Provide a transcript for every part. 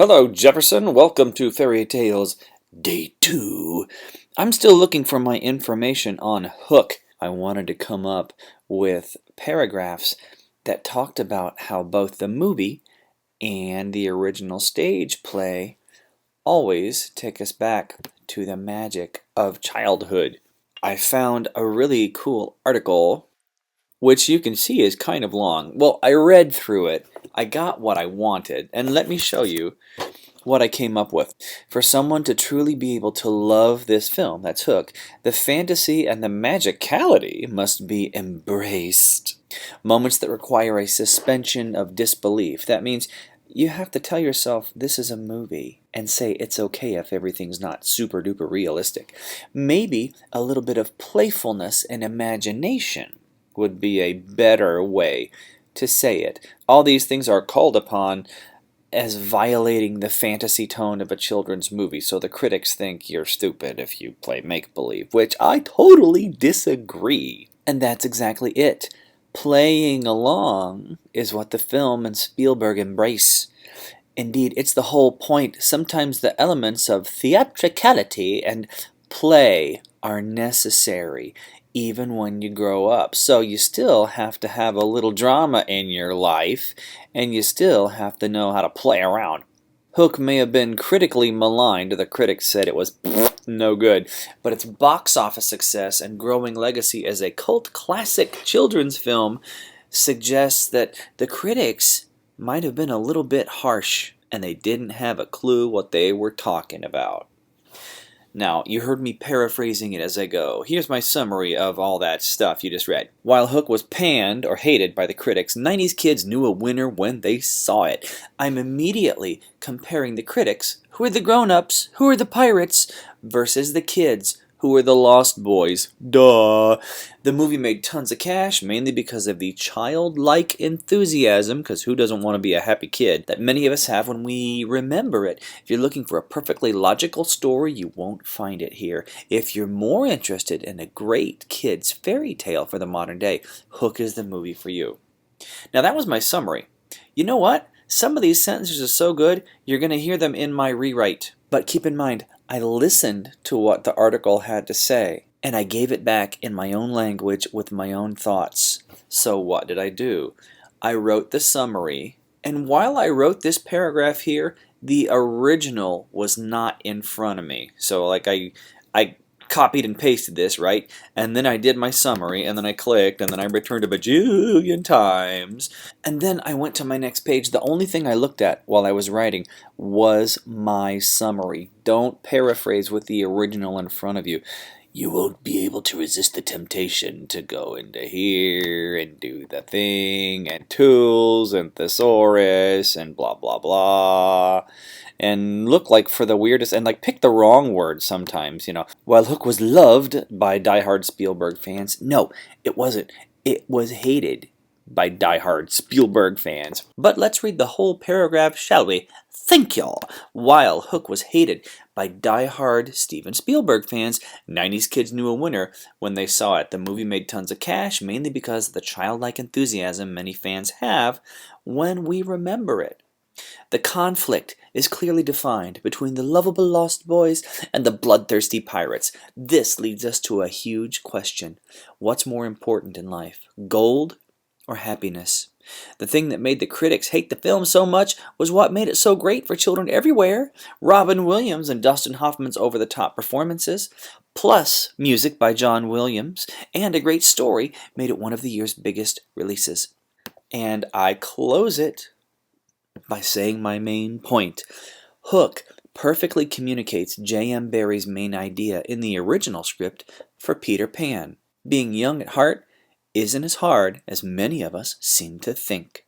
Hello, Jefferson. Welcome to Fairy Tales Day 2. I'm still looking for my information on Hook. I wanted to come up with paragraphs that talked about how both the movie and the original stage play always take us back to the magic of childhood. I found a really cool article, which you can see is kind of long. Well, I read through it. I got what I wanted, and let me show you what I came up with. For someone to truly be able to love this film, that's Hook, the fantasy and the magicality must be embraced. Moments that require a suspension of disbelief. That means you have to tell yourself this is a movie and say it's okay if everything's not super duper realistic. Maybe a little bit of playfulness and imagination would be a better way to say it. All these things are called upon as violating the fantasy tone of a children's movie, so the critics think you're stupid if you play make-believe, which I totally disagree. And that's exactly it. Playing along is what the film and Spielberg embrace. Indeed, it's the whole point. Sometimes the elements of theatricality and play are necessary, even when you grow up. So you still have to have a little drama in your life, and you still have to know how to play around. Hook may have been critically maligned. The critics said it was no good, but its box office success and growing legacy as a cult classic children's film suggests that the critics might have been a little bit harsh, and they didn't have a clue what they were talking about. Now, you heard me paraphrasing it as I go. Here's my summary of all that stuff you just read. While Hook was panned or hated by the critics, 90s kids knew a winner when they saw it. I'm immediately comparing the critics, who are the grown-ups, who are the pirates, versus the kids, who are the lost boys. Duh! The movie made tons of cash, mainly because of the childlike enthusiasm, because who doesn't want to be a happy kid, that many of us have when we remember it. If you're looking for a perfectly logical story, you won't find it here. If you're more interested in a great kid's fairy tale for the modern day, Hook is the movie for you. Now that was my summary. You know what? Some of these sentences are so good, you're going to hear them in my rewrite. But keep in mind, I listened to what the article had to say, and I gave it back in my own language with my own thoughts. So what did I do? I wrote the summary, and while I wrote this paragraph here, the original was not in front of me. So like I copied and pasted this, right? And then I did my summary, and then I clicked, and then I returned a bajillion times. And then I went to my next page. The only thing I looked at while I was writing was my summary. Don't paraphrase with the original in front of you. You won't be able to resist the temptation to go into here and do the thing and tools and thesaurus and blah blah blah and look like for the weirdest and like pick the wrong word sometimes, you know. While Hook was loved by diehard Spielberg fans, no, it wasn't. It was hated by diehard Spielberg fans. But let's read the whole paragraph, shall we? Thank y'all. While Hook was hated by diehard Steven Spielberg fans, 90s kids knew a winner when they saw it. The movie made tons of cash, mainly because of the childlike enthusiasm many fans have when we remember it. The conflict is clearly defined between the lovable lost boys and the bloodthirsty pirates. This leads us to a huge question. What's more important in life, gold or happiness? The thing that made the critics hate the film so much was what made it so great for children everywhere. Robin Williams and Dustin Hoffman's over-the-top performances, plus music by John Williams, and a great story made it one of the year's biggest releases. And I close it by saying my main point. Hook perfectly communicates J.M. Barrie's main idea in the original script for Peter Pan. Being young at heart isn't as hard as many of us seem to think.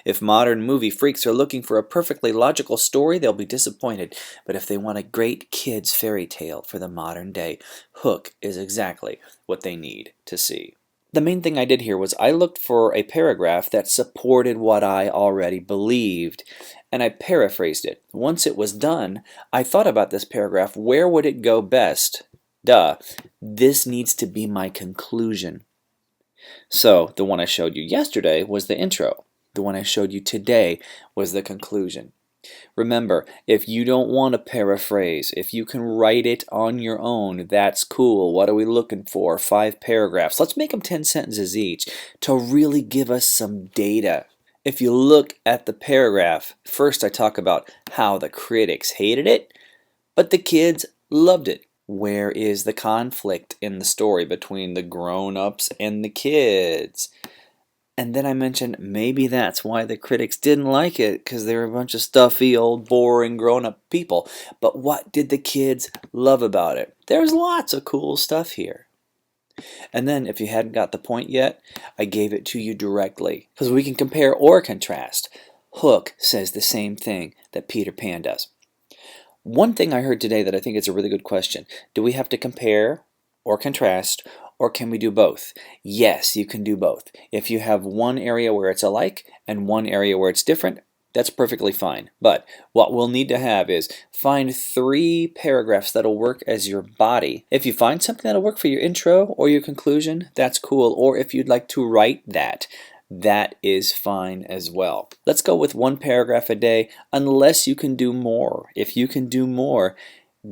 If modern movie freaks are looking for a perfectly logical story, they'll be disappointed. But if they want a great kid's fairy tale for the modern day, Hook is exactly what they need to see. The main thing I did here was I looked for a paragraph that supported what I already believed, and I paraphrased it. Once it was done, I thought about this paragraph. Where would it go best? Duh. This needs to be my conclusion. So, the one I showed you yesterday was the intro. The one I showed you today was the conclusion. Remember, if you don't want to paraphrase, if you can write it on your own, that's cool. What are we looking for? 5 paragraphs. Let's make them 10 sentences each to really give us some data. If you look at the paragraph, first I talk about how the critics hated it, but the kids loved it. Where is the conflict in the story between the grown-ups and the kids? And then I mentioned maybe that's why the critics didn't like it, because they were a bunch of stuffy, old, boring, grown-up people. But what did the kids love about it? There's lots of cool stuff here. And then, if you hadn't got the point yet, I gave it to you directly, because we can compare or contrast. Hook says the same thing that Peter Pan does. One thing I heard today that I think is a really good question. Do we have to compare or contrast, or can we do both? Yes, you can do both. If you have one area where it's alike and one area where it's different, that's perfectly fine. But what we'll need to have is find 3 paragraphs that'll work as your body. If you find something that'll work for your intro or your conclusion, that's cool. Or if you'd like to write that, that is fine as well. Let's go with 1 paragraph a day, unless you can do more. If you can do more,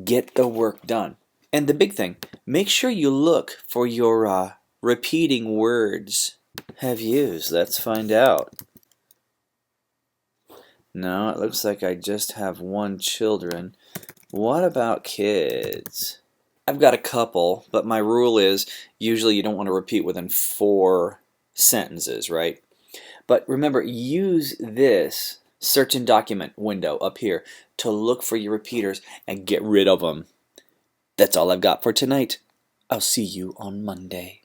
get the work done. And the big thing, make sure you look for your repeating words. Have yous? Let's find out. No, it looks like I just have 1 children. What about kids? I've got a couple, but my rule is usually you don't want to repeat within 4 sentences, right? But remember, use this search and document window up here to look for your repeaters and get rid of them. That's all I've got for tonight. I'll see you on Monday.